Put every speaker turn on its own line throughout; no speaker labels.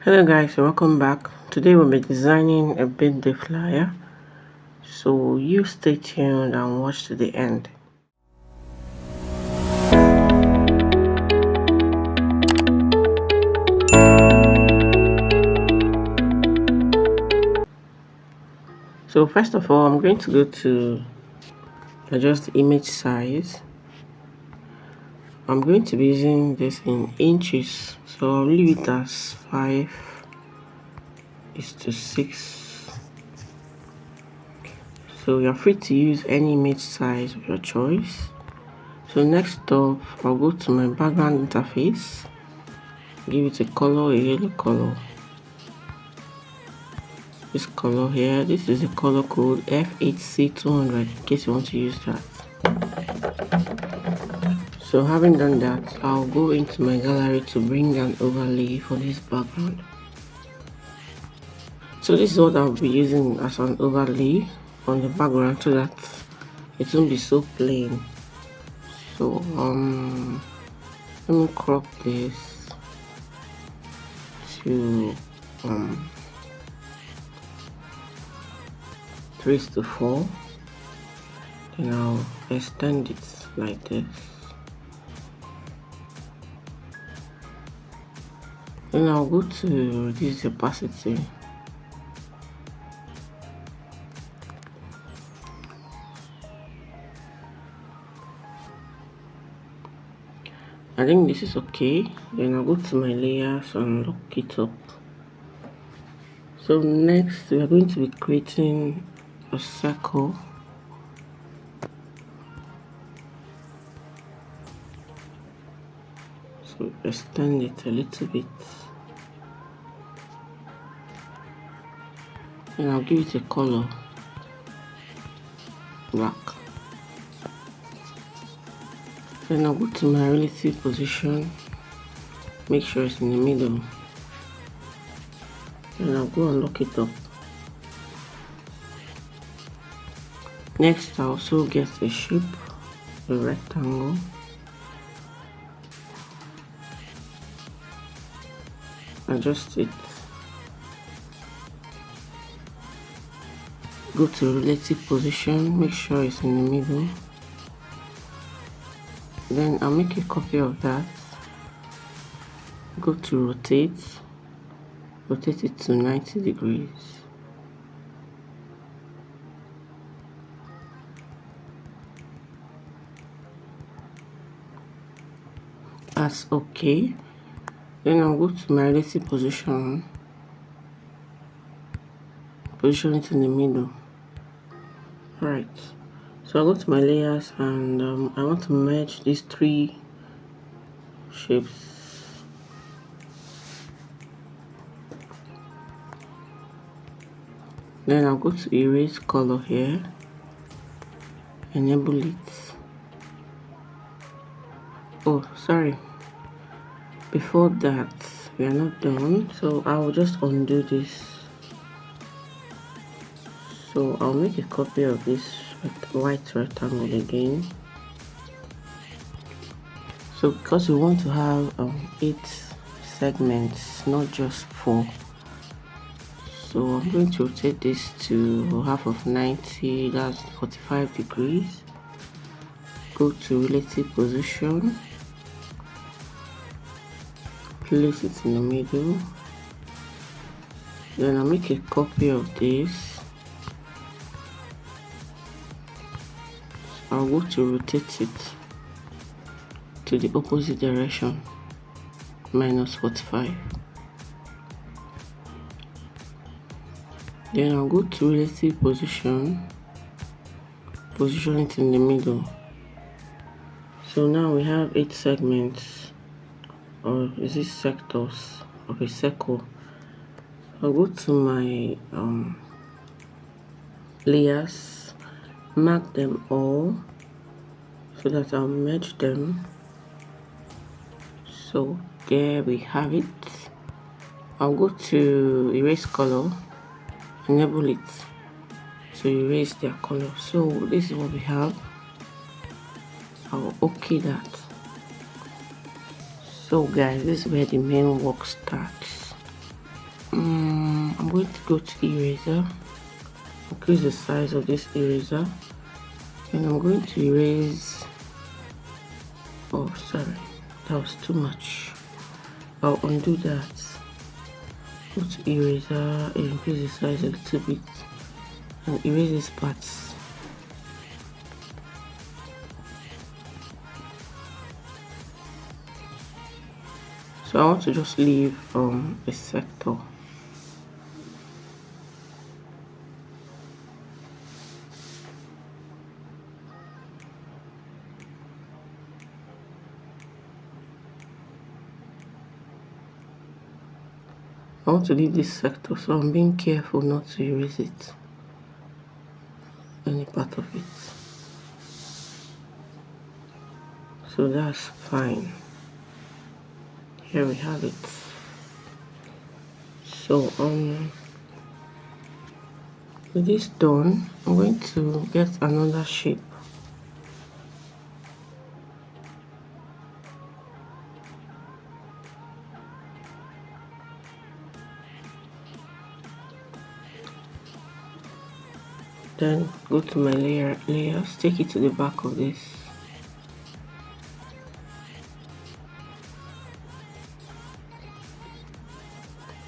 Hello guys, welcome back. Today we'll be designing a birthday flyer, so you stay tuned and watch to the end. So first of all, I'm going to go to adjust the image size. I'm going to be using this in inches, so I'll leave it as 5:6. So you're free to use any image size of your choice. So next up, I'll go to my background interface, give it a color, a yellow color. This color here, this is the color code F8C200 in case you want to use that. So having done that, I'll go into my gallery to bring an overlay for this background. So this is what I'll be using as an overlay on the background so that it won't be so plain. So let me crop this to 3:4. Then I'll extend it like this. Then I'll go to reduce the opacity. I think this is okay. Then I'll go to my layers and lock it up. So next we are going to be creating a circle. So extend it a little bit. And I'll give it a color, black. Then I'll go to my relative position, make sure it's in the middle. Then I'll go and lock it up. Next, I'll also get a shape, a rectangle. Adjust it. Go to relative position, make sure it's in the middle. Then I'll make a copy of that. Go to rotate it to 90 degrees. That's okay. Then I'll go to my relative position it in the middle. Right, so I'll go to my layers and I want to merge these three shapes. Then I'll go to erase color here, enable it. Oh, sorry, before that we are not done, so I will just undo this. So I'll make a copy of this white rectangle again. So because we want to have 8 segments, not just 4, so I'm going to rotate this to half of 90, that's 45 degrees. Go to relative position, place it in the middle. Then I'll make a copy of this. I'll go to rotate it to the opposite direction, minus 45. Then I'll go to relative position it in the middle. So now we have 8 segments, or is it sectors of a circle. I'll go to my layers, mark them all so that I'll merge them. So there we have it. I'll go to erase color, enable it to erase their color. So this is what we have. I'll okay that. So guys, this is where the main work starts. I'm going to go to eraser, increase the size of this eraser, and I'm going to erase. Oh, sorry, that was too much. I'll undo that. Go to eraser, increase the size a little bit, and erase these parts. So I want to just leave a sector. I want to leave this sector, so I'm being careful not to erase it, any part of it. So that's fine. Here we have it. So with this done, I'm going to get another shape. Then go to my layers, take it to the back of this.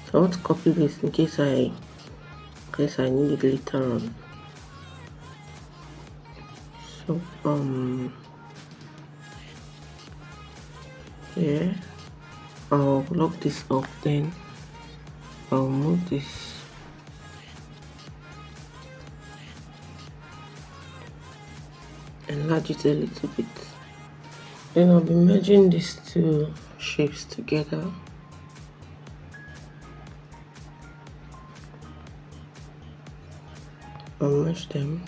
So I want to copy this in case I need it later on. So here I'll lock this up, then I'll move this. Enlarge it a little bit. Then I'll be merging these two shapes together. I'll merge them.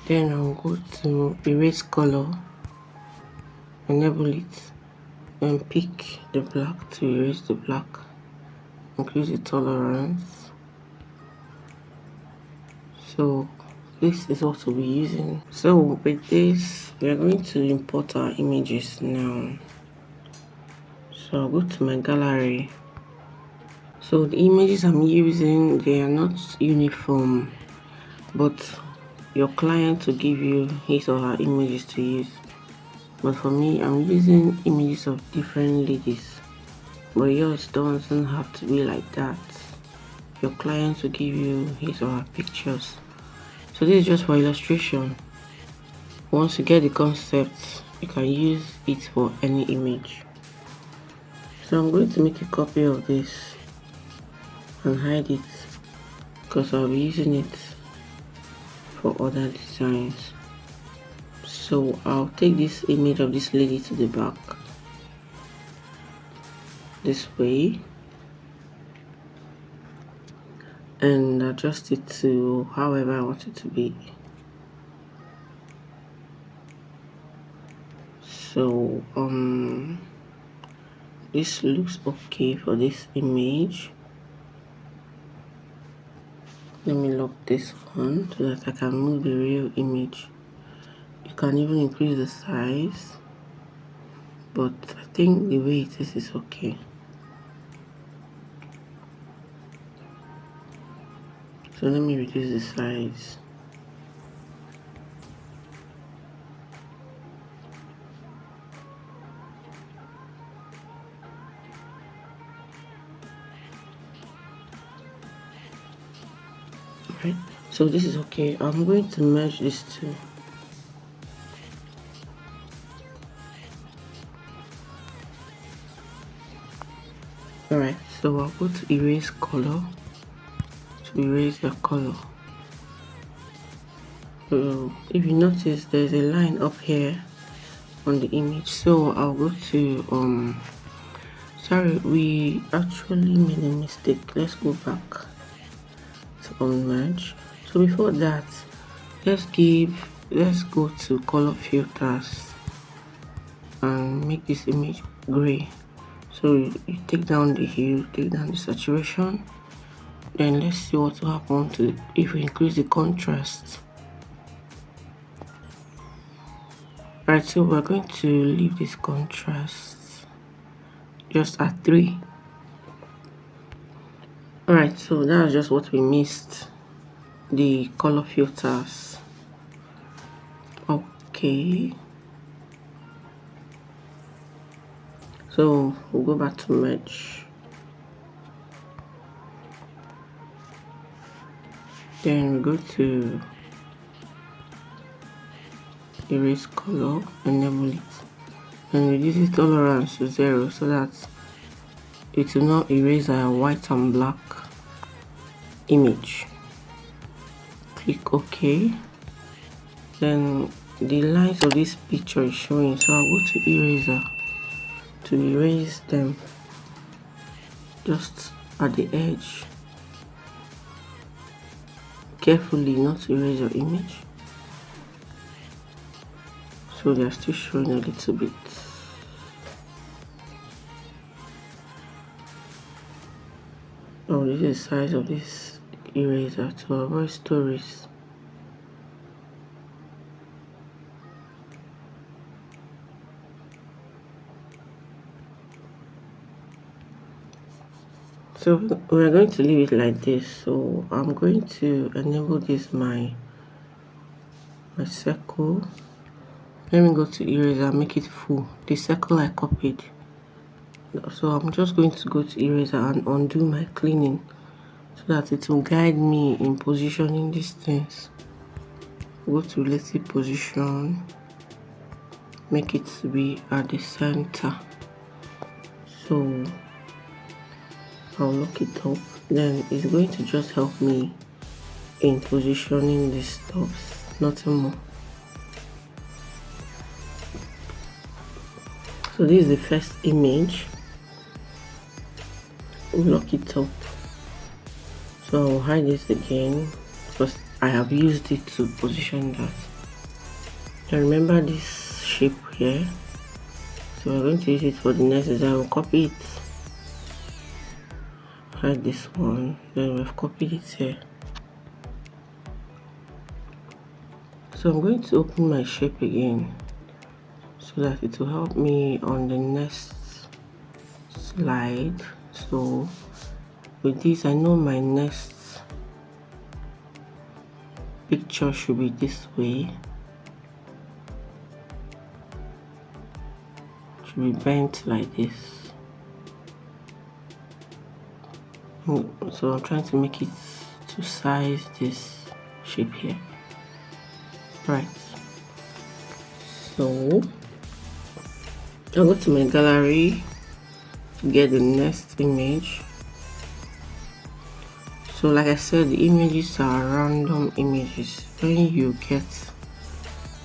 Then I'll go to erase color, enable it, and pick the black to erase the black. Increase the tolerance. So this is what we'll be using. So with this, we are going to import our images now. So I'll go to my gallery. So the images I'm using, they are not uniform, but your client will give you his or her images to use. But for me, I'm using images of different ladies, but yours doesn't have to be like that. Your client will give you his or her pictures. So this is just for illustration. Once you get the concept, you can use it for any image. So I'm going to make a copy of this and hide it, because I'll be using it for other designs. So I'll take this image of this lady to the back this way and adjust it to however I want it to be. So this looks okay for this image. Let me lock this one so that I can move the real image. You can even increase the size, but I think the way it is okay. So let me reduce the size. Right, so this is okay. I'm going to merge these two. Alright, so I'll go to erase color to erase the color. So if you notice, there's a line up here on the image, so I'll go to sorry, we actually made a mistake. Let's go back to unmerge. So before that, let's go to color filters and make this image gray. So you take down the hue, take down the saturation, then let's see what will happen to if we increase the contrast. Right, so we're going to leave this contrast just at 3. Alright, so that's just what we missed, the color filters. Okay, so we'll go back to merge, then we go to erase color, enable it, and reduce the tolerance to 0 so that it will not erase our white and black image. Click OK. Then the lines of this picture is showing, so I'll go to eraser to erase them just at the edge. Carefully not to erase your image, so they're still showing a little bit. Oh, this is the size of this eraser to avoid stories. So we're going to leave it like this. So I'm going to enable this my circle. Let me go to eraser, make it full. The circle I copied. So I'm just going to go to eraser and undo my cleaning so that it will guide me in positioning these things. Go to relative position, make it to be at the center. So I'll lock it up, then it's going to just help me in positioning the stuff, nothing more. So this is the first image. We'll lock it up. So I'll hide this again because I have used it to position that. And remember this shape here. So we're going to use it for the next design. We'll copy it. Hide this one, then we've copied it here. So I'm going to open my shape again so that it will help me on the next slide. So with this, I know my next picture should be this way. Should be bent like this. So I'm trying to make it to size this shape here. Right. So I'll go to my gallery to get the next image. So like I said, the images are random images. When you get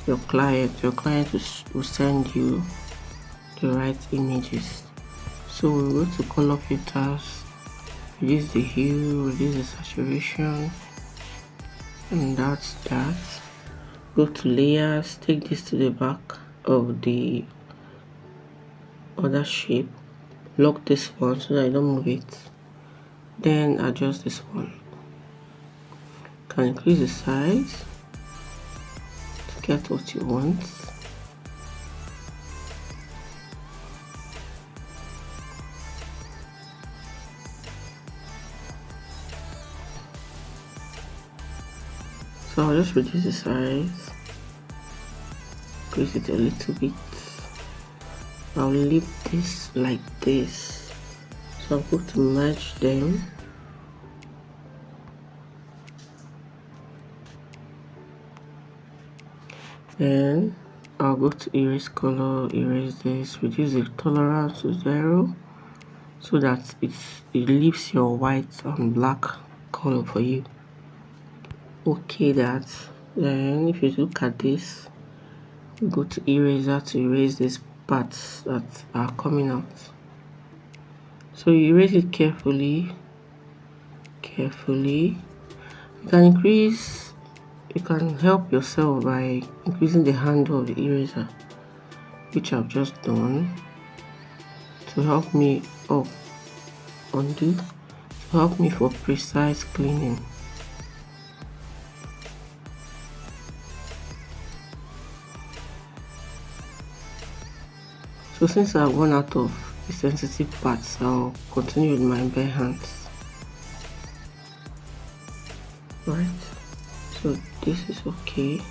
your client will send you the right images. So we'll go to color filters, reduce the hue, reduce the saturation, and that's that. Go to layers, take this to the back of the other shape, lock this one so that I don't move it, then adjust this one. Can increase the size to get what you want. So I'll just reduce the size, increase it a little bit. I'll leave this like this. So I'm going to merge them. Then I'll go to erase color, erase this, reduce the tolerance to 0 so that it leaves your white and black color for you. Okay, that. Then if you look at this, we go to eraser to erase these parts that are coming out. So you erase it carefully. You can help yourself by increasing the handle of the eraser, which I've just done to help me undo, to help me for precise cleaning. So since I've gone out of the sensitive parts, I'll continue with my bare hands. right? So this is okay.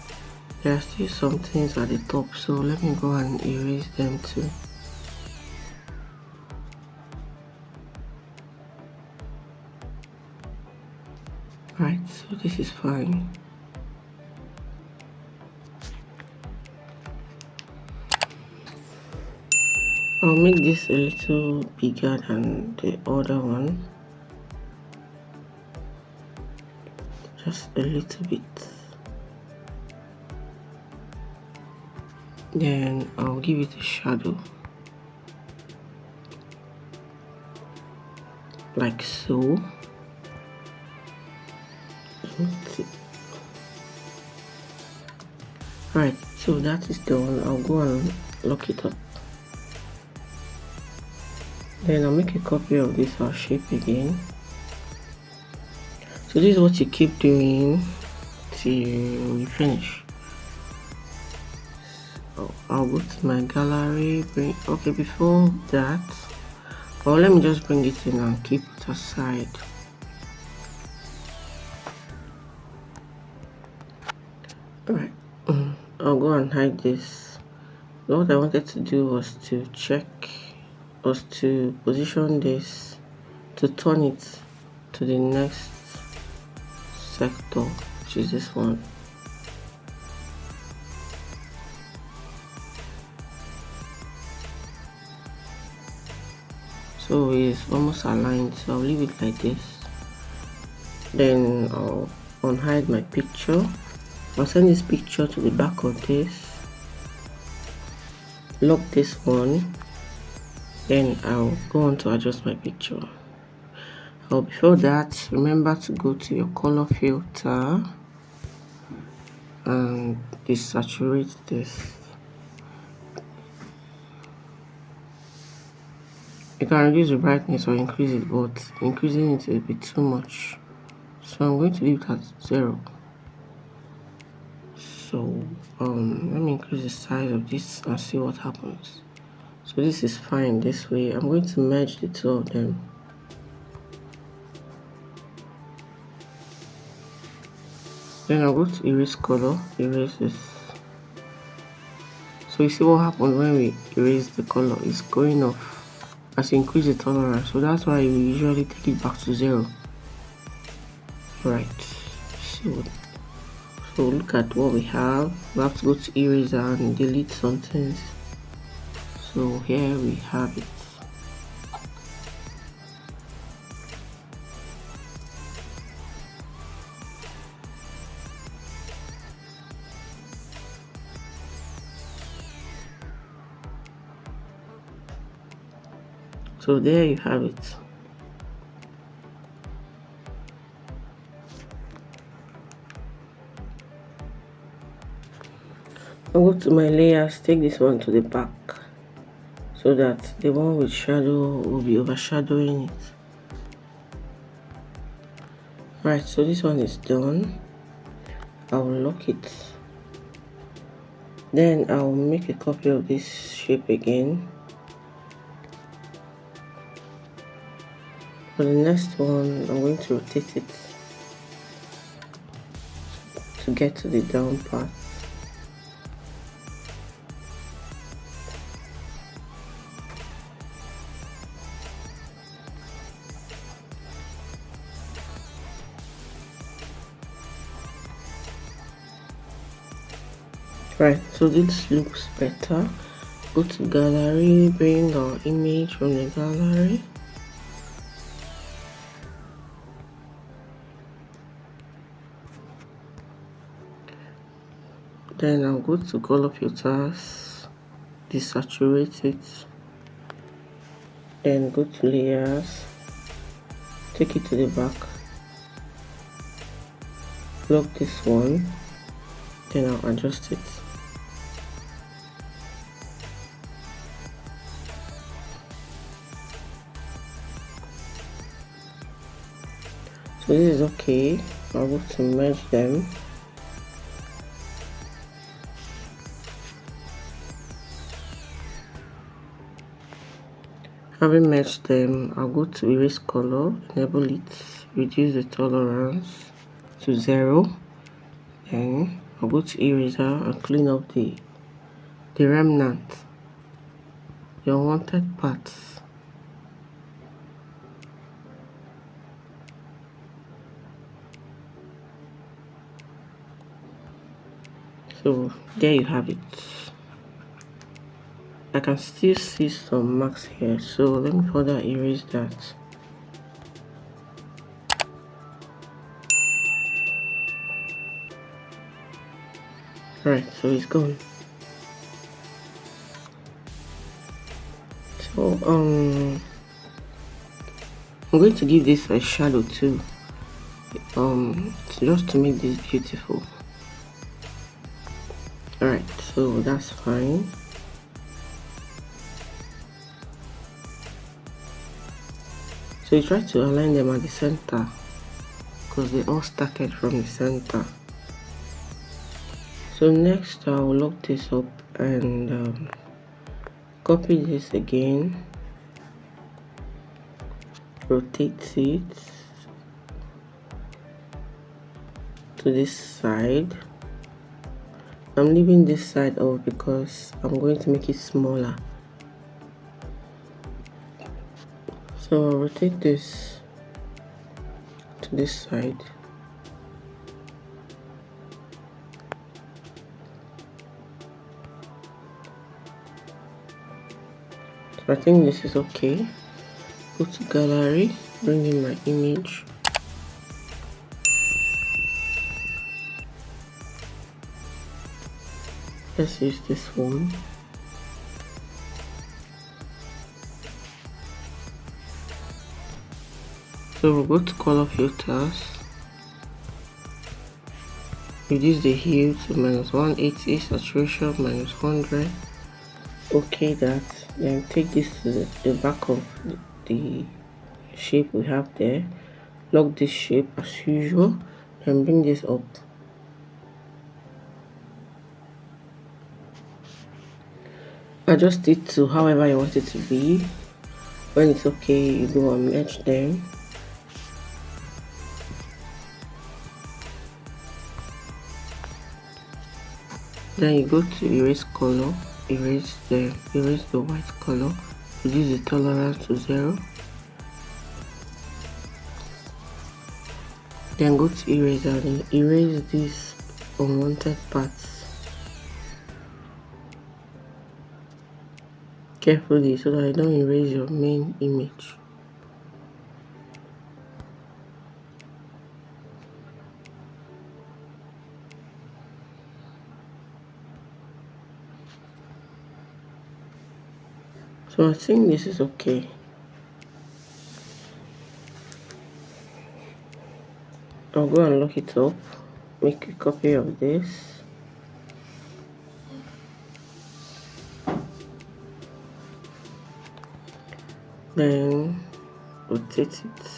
There are still some things at the top, so let me go and erase them too. Right, so this is fine. I'll make this a little bigger than the other one, just a little bit. Then I'll give it a shadow, like so. Right, so that is done. I'll go and lock it up. Then I'll make a copy of this our shape again. So this is what you keep doing till you finish. So I'll go to my gallery. Okay, before that, well, let me just bring it in and keep it aside. Alright, I'll go and hide this. What I wanted to do was to position this, to turn it to the next sector, which is this one. So it's almost aligned, so I'll leave it like this. Then I'll unhide my picture. I'll send this picture to the back of this, lock this one, then I'll go on to adjust my picture. Before that, remember to go to your color filter and desaturate this. You can reduce the brightness or increase it, but increasing it will be too much. So I'm going to leave it at 0. So let me increase the size of this and see what happens. So this is fine this way. I'm going to merge the two of them. Then I'll go to erase color, erase this. So you see what happened when we erase the color, it's going off as you increase the tolerance. So that's why we usually take it back to 0. Right, so look at what we have. We have to go to eraser and delete some things. So here we have it. So there you have it. I'll go to my layers, take this one to the back so that the one with shadow will be overshadowing it. Right, so this one is done. I'll lock it. Then I'll make a copy of this shape again. For the next one, I'm going to rotate it to get to the down part. Right, so this looks better. Go to gallery, bring our image from the gallery. Then I'll go to color filters, desaturate it, then go to layers, take it to the back, lock this one, then I'll adjust it. So this is okay. I'll go to merge them. Having merged them, I'll go to erase color, enable it, reduce the tolerance to 0. Then I'll go to eraser and clean up the remnant, the unwanted parts. So there you have it. I can still see some marks here, so let me further erase that. Alright, so it's gone. So I'm going to give this a shadow too, just to make this beautiful. Alright, so that's fine. So you try to align them at the center because they all started from the center. So next I will lock this up and copy this again, rotate it to this side. I'm leaving this side off because I'm going to make it smaller. So I'll rotate this to this side. So I think this is okay. Go to gallery, bring in my image. Let's use this one. So we'll go to color filters, reduce the hue to -180, saturation -100. Okay, that. Then take this to the back of the shape we have there, lock this shape as usual, and bring this up. Adjust it to however you want it to be. When it's okay, you go and merge them. Then you go to erase color, erase the white color, reduce the tolerance to 0. Then go to eraser and erase these unwanted parts carefully so that I don't erase your main image. So I think this is okay. I'll go and lock it up, make a copy of this. Then rotate it.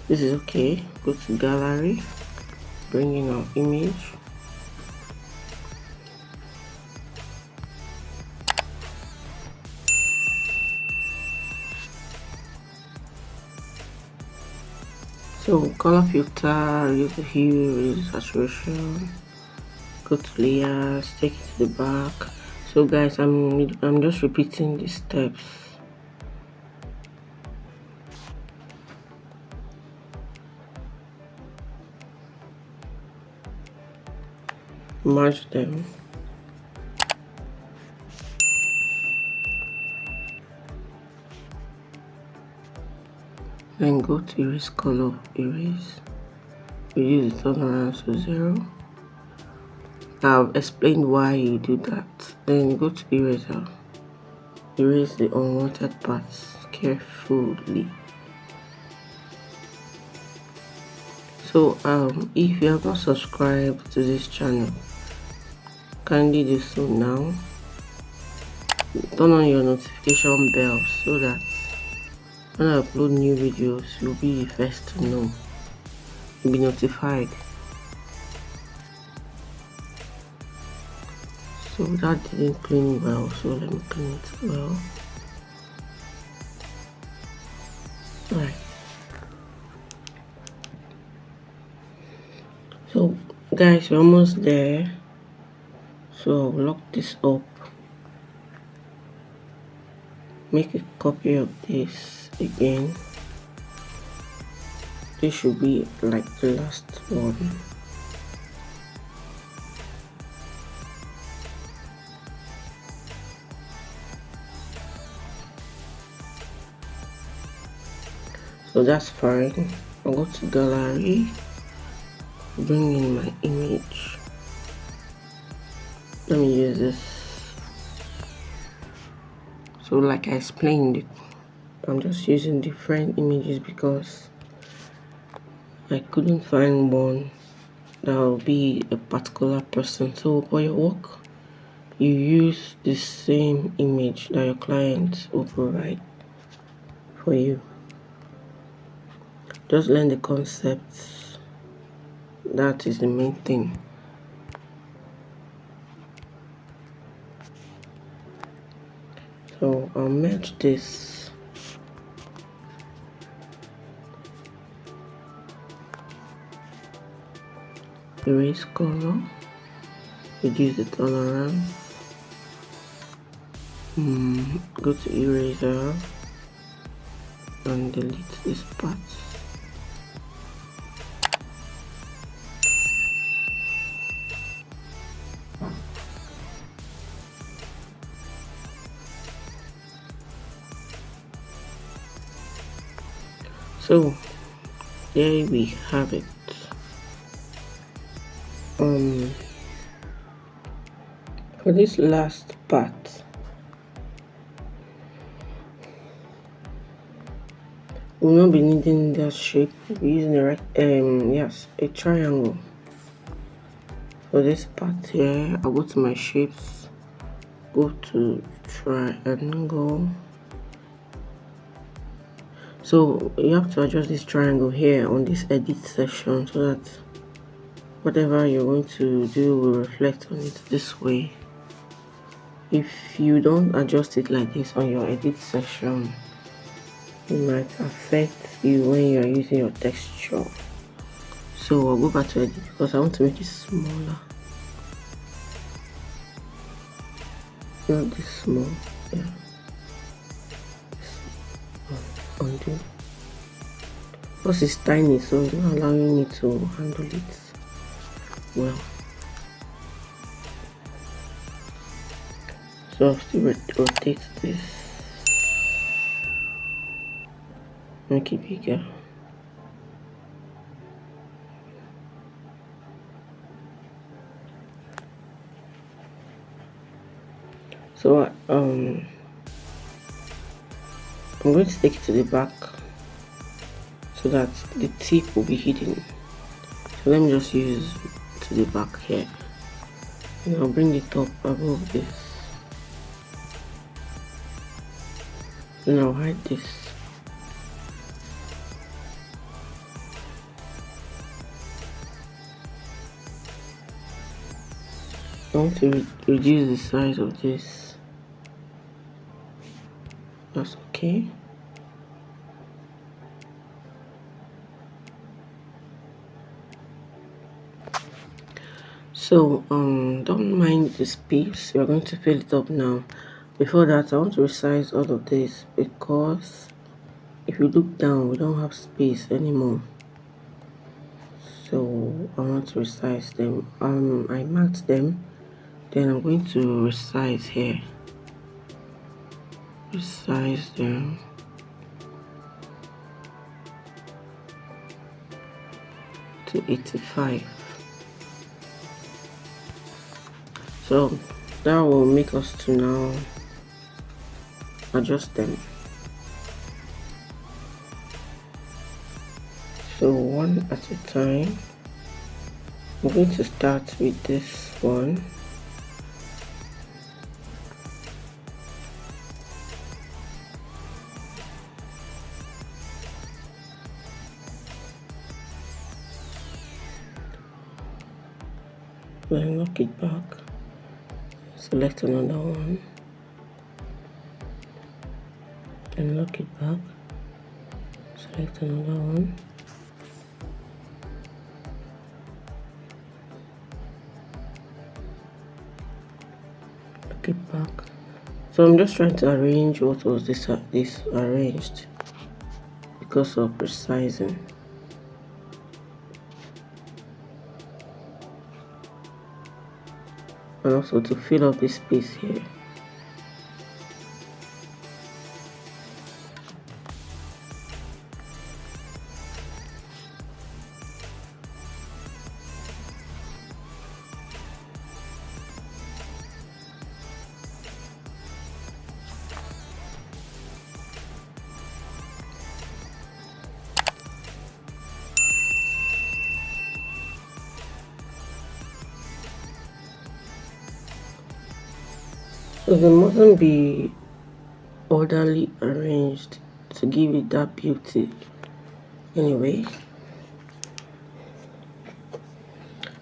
This is okay. Go to gallery, bring in our image. So color filter, reduce the hue, reduce the saturation, go to layers, take it to the back. So guys, I'm just repeating the steps. Merge them. Then go to erase color, erase, reduce the tolerance to 0. I've explained why you do that. Then go to eraser, erase the unwanted parts carefully. So if you have not subscribed to this channel, kindly do so now. Turn on your notification bell so that when I upload new videos, you'll be the first to know. You'll be notified. So So that didn't clean well, so let me clean it well. Right. So guys, we're almost there. So I'll lock this up. Make a copy of this again. This should be like the last one. So that's fine. I'll go to gallery, bring in my image. Let me use this. So like I explained, I'm just using different images because I couldn't find one that will be a particular person. So for your work, you use the same image that your client will provide for you. Just learn the concepts. That is the main thing. So I'll merge this. Erase color. Reduce the tolerance. Go to eraser and delete this part. So there we have it. For this last part, we'll not be needing that shape. We're using a triangle. For this part here, I'll go to my shapes, go to triangle. So you have to adjust this triangle here on this edit section so that whatever you're going to do will reflect on it this way. If you don't adjust it like this on your edit section, it might affect you when you are using your texture. So I'll go back to edit because I want to make it smaller. Not this small, yeah. Undo. Because it's tiny, so it's not allowing me to handle it well. So I'll still rotate this, make it bigger. So I'm going to take it to the back so that the tip will be hidden. So let me just use to the back here, and I'll bring it up above this. And I'll hide this. I want to reduce the size of this. That's okay. So don't mind the space. We're going to fill it up now. Before that, I want to resize all of this because if you look down, we don't have space anymore. So I want to resize them. I marked them. Then I'm going to resize here. Resize them. To 85. So that will make us to now adjust them. So one at a time. I'm going to start with this one. Then knock it back. select another one and lock it back, select another one, lock it back. So I'm just trying to arrange what was this arranged because of resizing. And also to fill up this space here. So they mustn't be orderly arranged to give it that beauty. Anyway,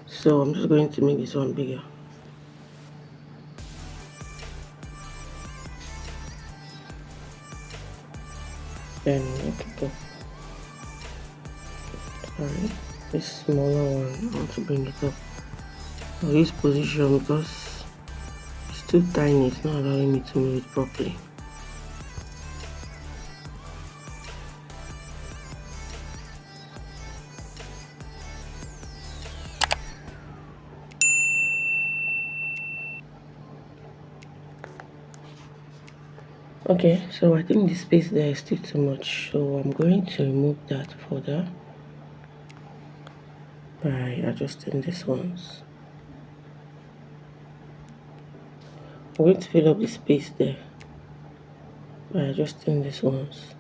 so I'm just going to make this one bigger. And make it up. Sorry, this smaller one, I want to bring it up. This position because it's too tiny, it's not allowing me to move it properly. Okay, so I think the space there is still too much, so I'm going to remove that further by adjusting these ones. I'm going to fill up the space there by adjusting these ones.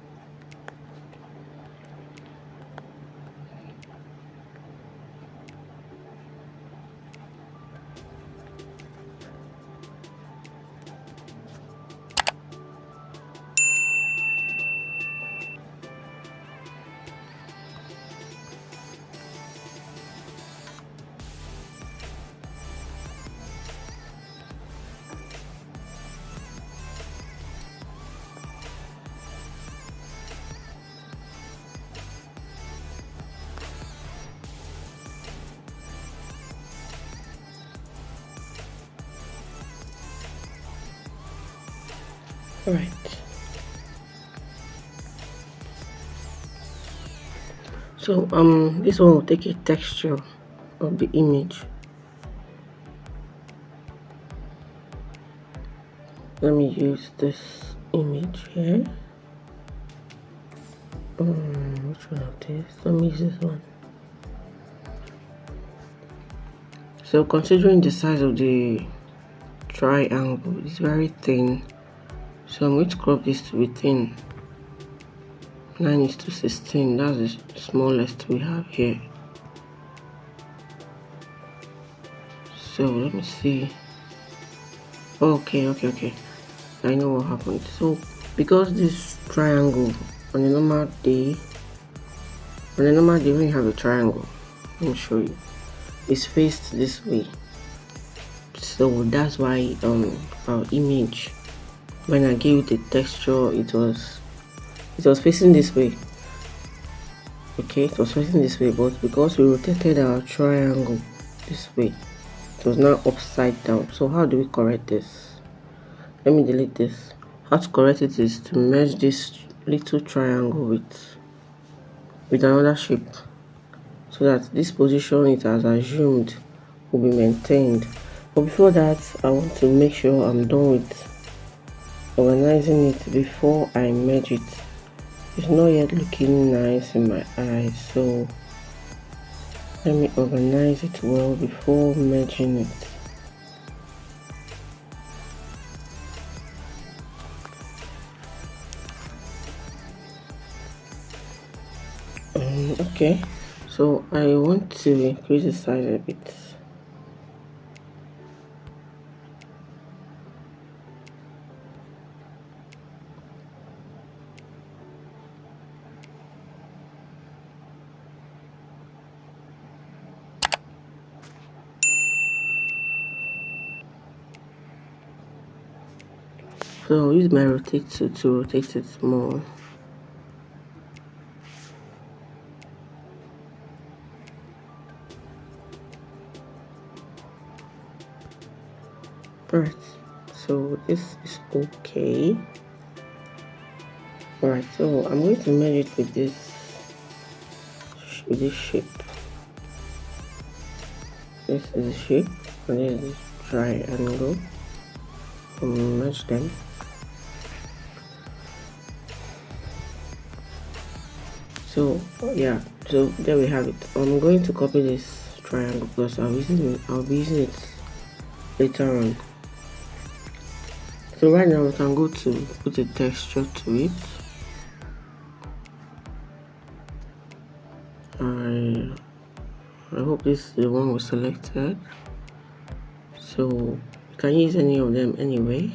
Right. So this one will take a texture of the image. Let me use this image here. Which one of these? Let me use this one. So considering the size of the triangle, it's very thin. So I'm going to crop this to be thin. 9:16. That's the smallest we have here. So let me see. Okay. I know what happened. So because this triangle on a normal day when you have a triangle, let me show you, it's faced this way. So that's why our image, when I gave it the texture, it was facing this way. Okay, it was facing this way, but because we rotated our triangle this way, it was now upside down. So how do we correct this? Let me delete this. How to correct it is to merge this little triangle with another shape, so that this position it has assumed will be maintained. But before that, I want to make sure I'm done with organizing it before I merge it. It's not yet looking nice in my eyes, so let me organize it well before merging it. Okay, so I want to increase the size a bit. So I'll use my rotate to rotate it more. Alright, so this is okay. Alright, so I'm going to merge it with this shape. This is the shape, and this is triangle. Merge them. So yeah, so there we have it. I'm going to copy this triangle because I'll be using it later on. So right now we can go to put a texture to it. I hope this is the one we selected. So you can use any of them anyway.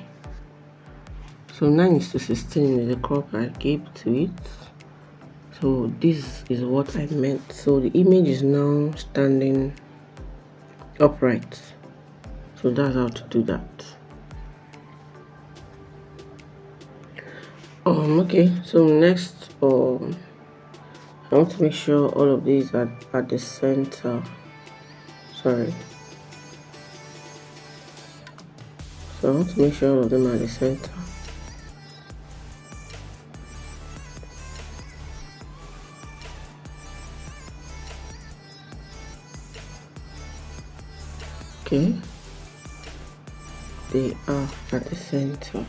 So 9:16 is the crop I gave to it. So this is what I meant. So the image is now standing upright. So that's how to do that. Okay, so next I want to make sure all of these are at the center. Sorry. So I want to make sure all of them are at the center. Okay. They are at the center.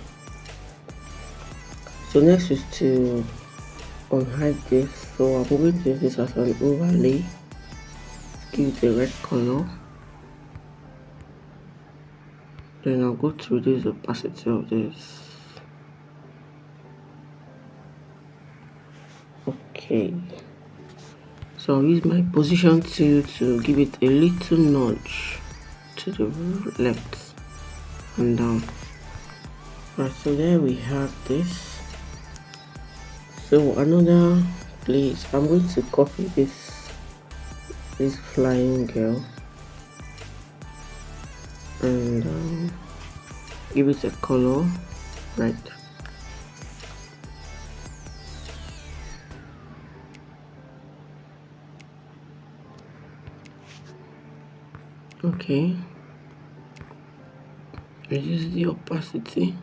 So next is to unhide this. So I'm going to use this as an overlay. Give it a red color. Then I'll go to reduce the opacity of this. Okay. So I'll use my position tool to give it a little nudge to the left and down. Right, so there we have this. So another place, I'm going to copy this flying girl and give it a color, right? Okay, reduce the opacity.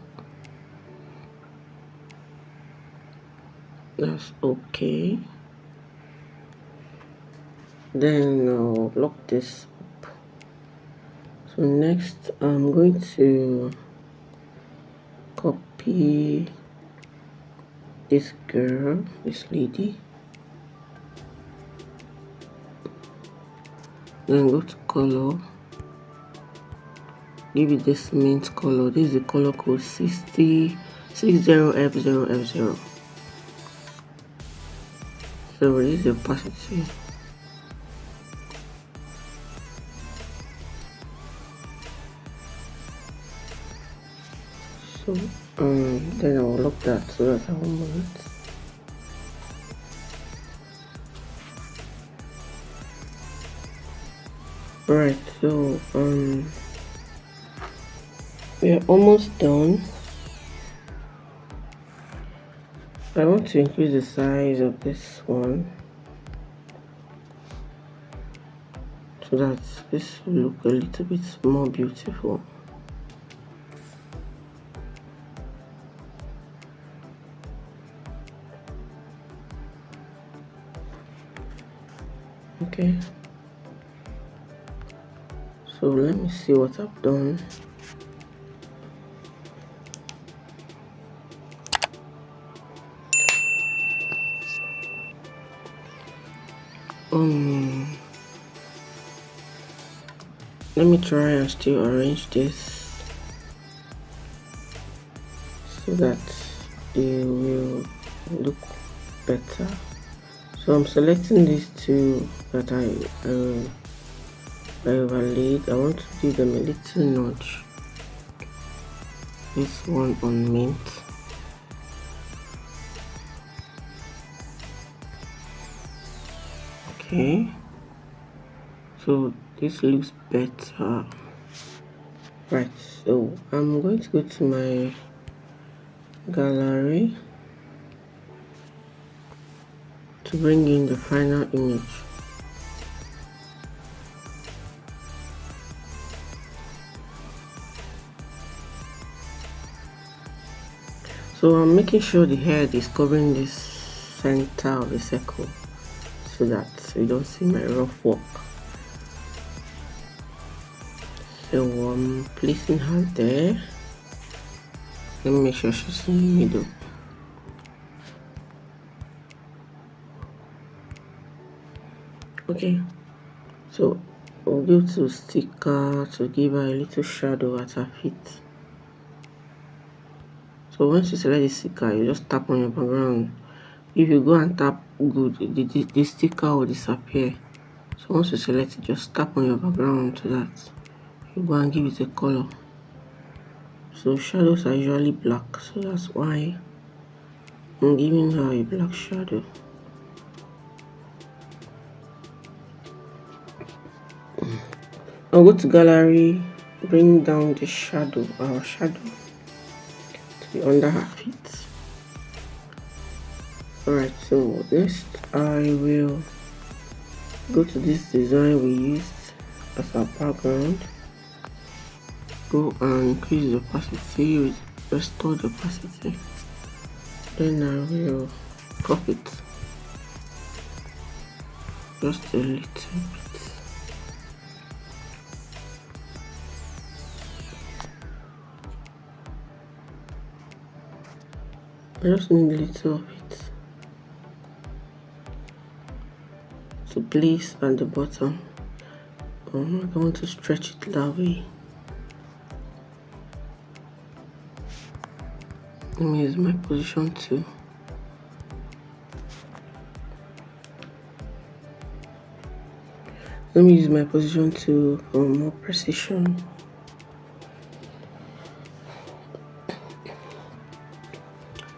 That's okay. Then I'll lock this up. So next I'm going to copy this girl, this lady. Then go to color. Give it this mint color. This is the color code 60F0F0. So reduce the opacity. So then I will lock that so that I won't move it. Right, so we are almost done. I want to increase the size of this one so that this will look a little bit more beautiful. Okay, so let me see what I've done. Let me try and still arrange this so that it will look better. So I'm selecting these two that I overlaid. I want to give them a little notch. This one on mint. Okay, so this looks better. Right, so I'm going to go to my gallery to bring in the final image. So I'm making sure the head is covering this center of the circle so that you don't see my rough work. So I'm placing her there. Let me make sure she's in the middle. Okay, so we'll go to sticker to give her a little shadow at her feet. So once you select the sticker, you just tap on your background. If you go and tap good, the sticker will disappear. So once you select it, just tap on your background so that you go and give it a color. So shadows are usually black, so that's why I'm giving her a black shadow. I'll go to gallery, bring down the shadow, our shadow, to be under her feet. Alright, so next I will go to this design we used as our background. Go and increase the opacity, restore the opacity. Then I will crop it just a little bit. I just need a little of it to place at the bottom. I don't want to stretch it that way. Let me use my position 2. Let me use my position 2 for more precision.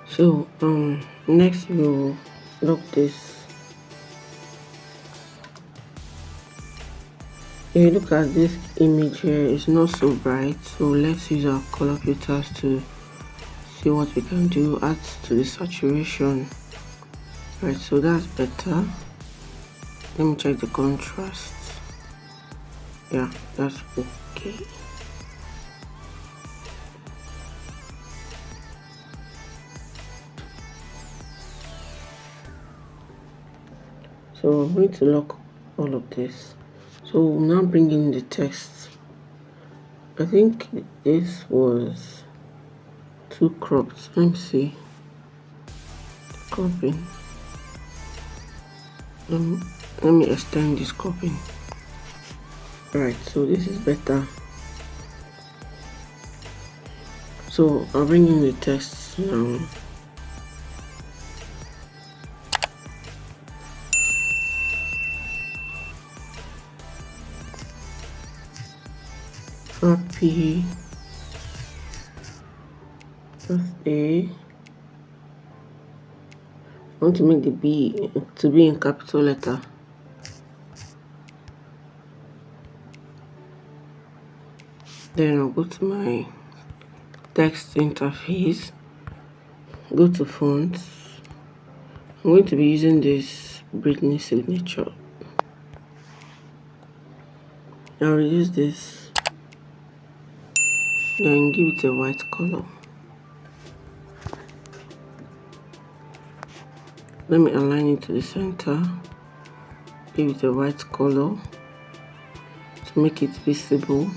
So next we'll look this. If you look at this image here, it's not so bright, so let's use our color filters to see what we can do. Add to the saturation. Right, so that's better. Let me check the contrast. Yeah, that's okay. So I'm going to lock all of this. So now bring in the text. I think this was too cropped. Let me see. Cropping. Let me extend this cropping. Right, so this is better. So I'll bring in the text now. Happy birthday. I want to make the B to be in capital letter. Then I'll go to my text interface, go to fonts. I'm going to be using this Britney signature. I'll reduce this, then give it a white color. Let me align it to the center, give it a white color to make it visible.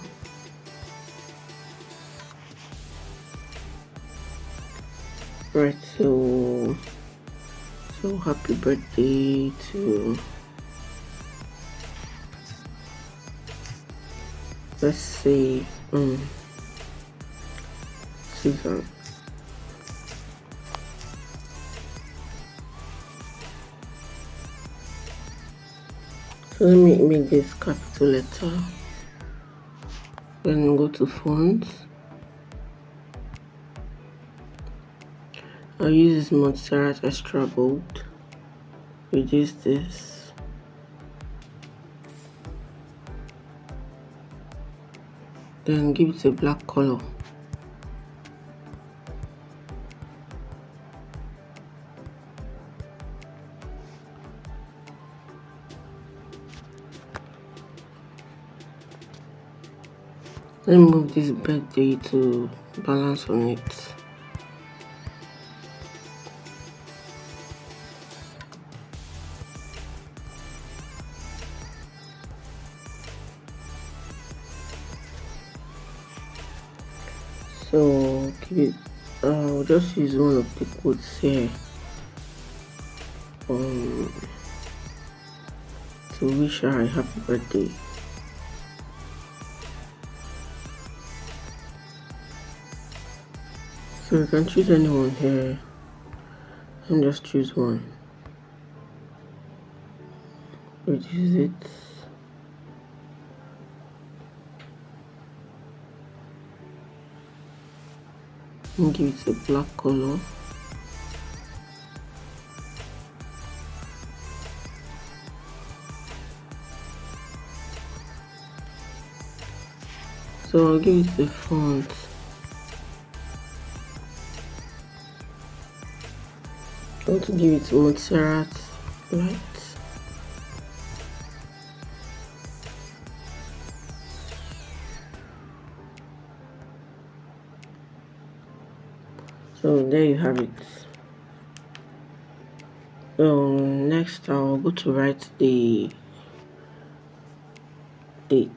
Right, so happy birthday to, let's say Susan. So let me make this capital letter, then go to fonts. I'll use this Montserrat Extra Bold, reduce this, then give it a black color. Let me move this birthday to balance on it. So I'll just use one of the quotes here to wish her a happy birthday. So you can choose anyone here and just choose one. Reduce it. And give it a black color. So I'll give it a font. I want to give it Montserrat light. So there you have it. So next I'll go to write the date.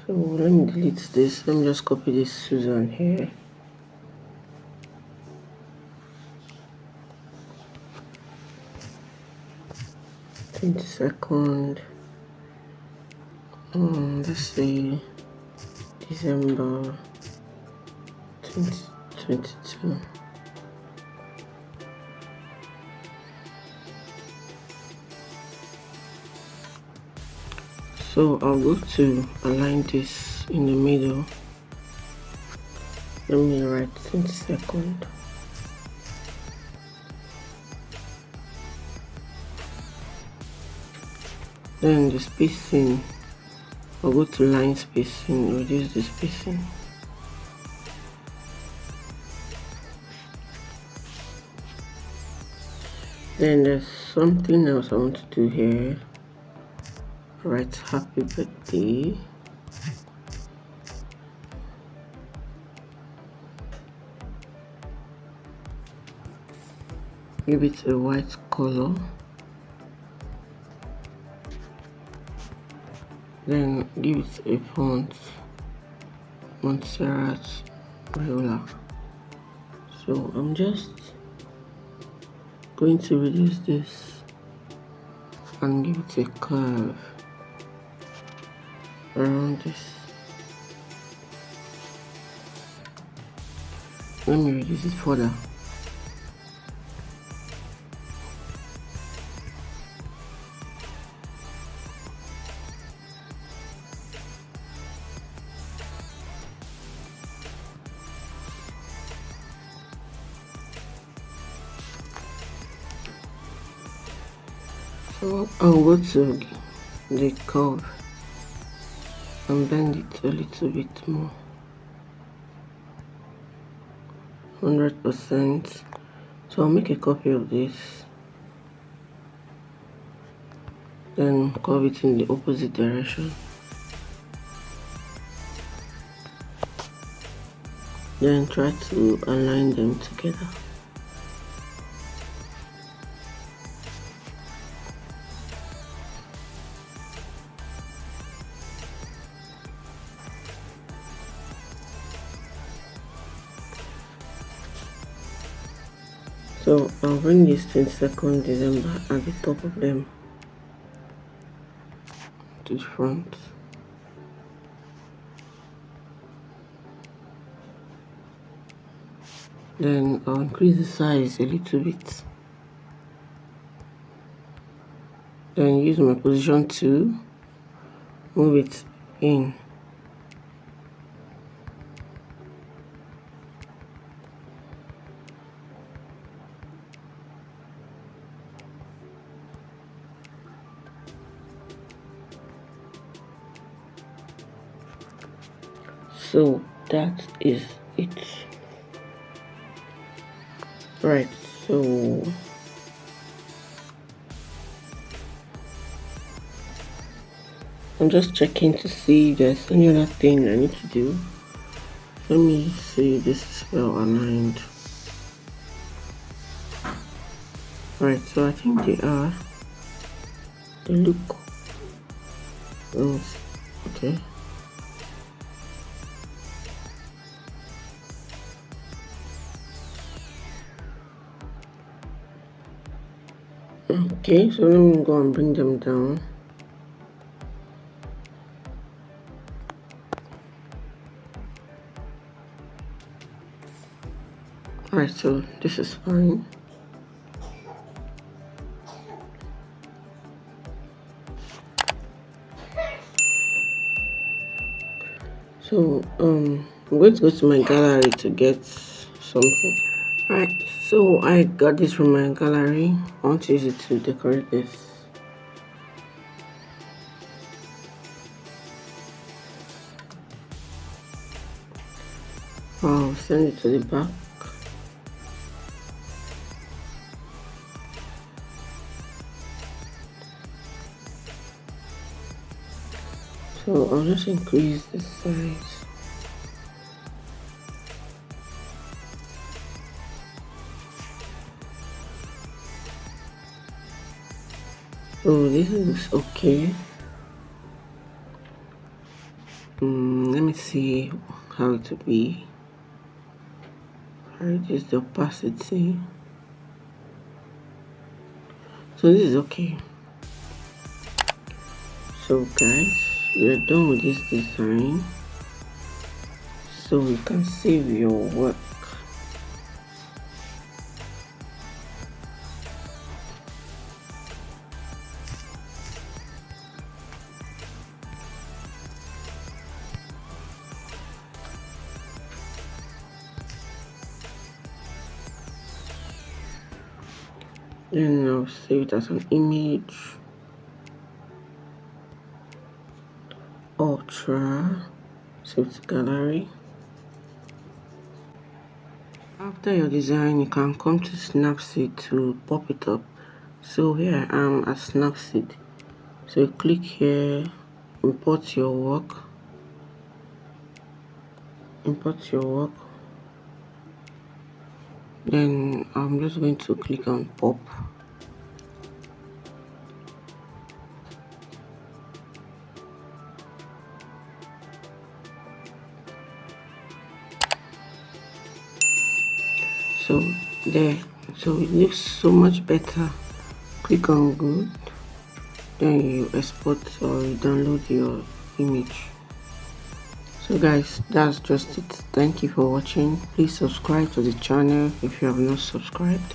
So let me delete this. Let me just copy this Susan here. "22nd, let's say December 2022. So I'll go to align this in the middle. Let me write 22nd. Then the spacing, I'll go to line spacing, reduce the spacing. Then there's something else I want to do here. Write happy birthday. Give it a white color. Then give it a font, Montserrat regular. So I'm just going to reduce this and give it a curve around this. Let me reduce it further. So I'll go to the curve and bend it a little bit more. 100%. So I'll make a copy of this, then curve it in the opposite direction. Then try to align them together. So I'll bring this 22nd December at the top of them to the front. Then I'll increase the size a little bit. Then use my position to move it in. So that is it. Right, so I'm just checking to see if there's any other thing I need to do. Let me see if this is well aligned. Alright, so I think they look okay. Okay, so let me go and bring them down. Alright, so this is fine. So I'm going to go to my gallery to get something. Alright, so I got this from my gallery. I want to use it to decorate this. I'll send it to the back. So I'll just increase the size. So this looks okay. Let me see how it will be. I reduce the opacity. So this is okay. So guys, we are done with this design. So you can save your work. Then I'll save it as an image. Ultra, save to gallery. After your design, you can come to Snapseed to pop it up. So here I am at Snapseed. So you click here, import your work. Then I'm just going to click on pop. So there, so it looks so much better. Click on good, then you export or you download your image. So guys, that's just it. Thank you for watching. Please subscribe to the channel if you have not subscribed.